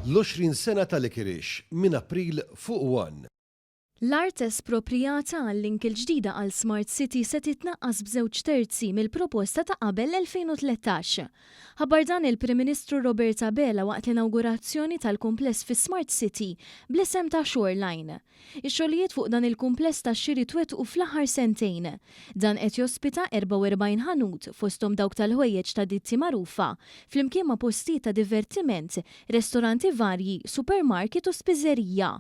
l-20 sena tal-Ikirix minn April fuq 1. L-art esproprijata għall-link il-ġdida għal Smart City se titnaqqas b'żewġ terzi mill-proposta ta' qabel 2013. Ħabar dan il-Prim Ministru Robert Abela waqt l-inaugurazzjoni tal-kumpless fi Smart City bl-isem ta' Shoreline. Ix-xogħlijiet fuq dan il-kumpless ta' xiri twettqu fl-aħħar sentejn. Dan qed jospita 44 ħanut fosthom dawk tal-ħwejjeġ ta' ditti magħrufa, flimkien ma' postijiet ta' divertiment, ristoranti varji, supermarket u spiżerija.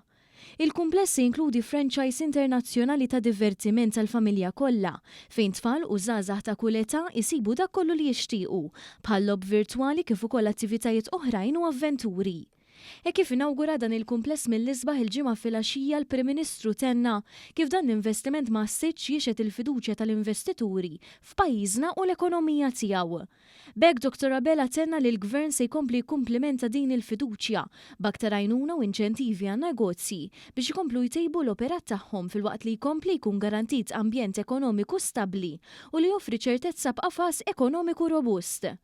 Il-kumpless jinkludi franchise internazzjonali ta' divertiment tal-familja kollha, fejn tfal u żgħażagħ ta' kull età jsibu dak kollu li jixtiequ, bħal lob virtwali kif ukoll attivitajiet oħrajn u avventuri. Kif inawgura dan il-kumpless mill-isbaħ il-ġimgħa filgħaxija l-Prim Ministru tenna kif dan l-investiment ma ssitx jiexet il-fiduċja tal-investituri f'pajjiżna u l-ekonomija tiegħu. B'hekk Dr. Abela tenna li l-Gvern se jkompli jkumplimenta din il-fiduċja b'aktar għajnuna u inċentivi għan negozji biex ikomplu jtejbu l-operat tagħhom filwaqt li jkompli jkun garantit ambjent ekonomiku stabbli u li joffri ċertezza b'qafas ekonomiku robust.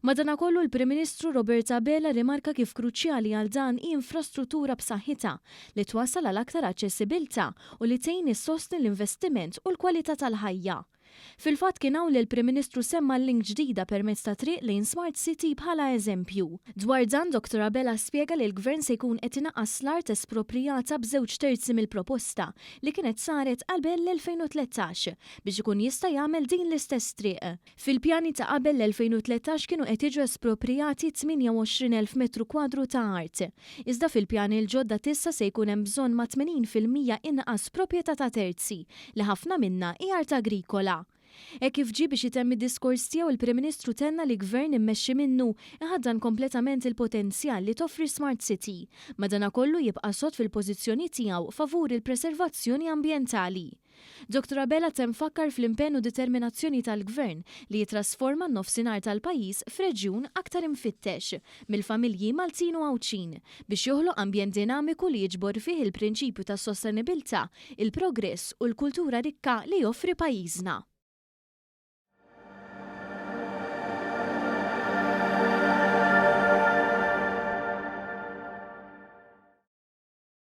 Madankollu l-Prim Ministru Robert Abela rimarka kif kruċjali għal dan infrastruttura b'saħħitha li twassal għal aktar aċċessibilità u li tgħin issostni l-investiment u l-kwalità tal-ħajja. Fil-fatt kien hawn li l-Prim Ministru semma l-link ġdida permezz ta' triq lejn Smart City bħala eżempju. Dwar dan Dr. Abela spjega li l-Gvern se jkun qed inaqqas l-art esproprijata b'żewġ terzi mill-proposta li kienet saret qabel l-2013 biex ikun jista' jagħmel din l-istess triq. Fil-pjani ta' qabel l-2013 kienu qed jiġu esproprijati 28,000 metru kwadru ta' art. Iżda fil-pjani l-ġodda tissa se jkun hemm bżonn ma' 80% inqas proprjetà ta' terzi li ħafna minnha hija art agrikola. Kif ġie biex jitemmi diskors tiegħu il-Prim Ministru tenna li Gvern immexxi minnu iħaddan kompletament il-potenzjal li toffri Smart City, madankollu jibqa' sod fil-pożizzjoni tiegħu favur il-preservazzjoni ambjentali. Dr. Abela fakkar fl-impenn u determinazzjoni tal-Gvern li jitrasforma n-nofsinhar tal-pajjiż f'reġjun aktar imfittex mill-familji Maltin u Għawċin biex joħloq ambjent dinamiku li jiġbor fih il-prinċipju tas-sostenibilità, il-progress u l-kultura rikka li joffri pajjiżna.